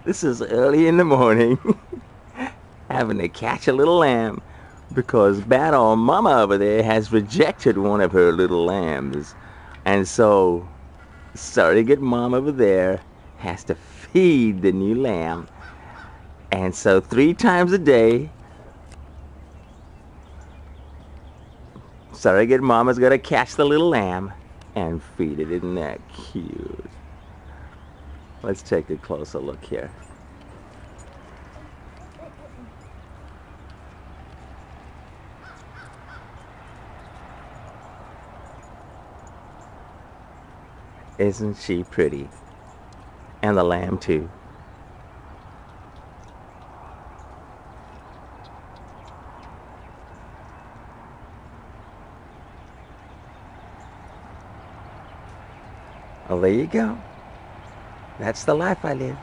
This is early in the morning, having to catch a little lamb because bad old mama over there has rejected one of her little lambs. And so, surrogate mom over there has to feed the new lamb. And so, 3 times a day, surrogate mama's got to catch the little lamb and feed it. Isn't that cute? Let's take a closer look here. Isn't she pretty? And the lamb too. Well, there you go. That's the life I live.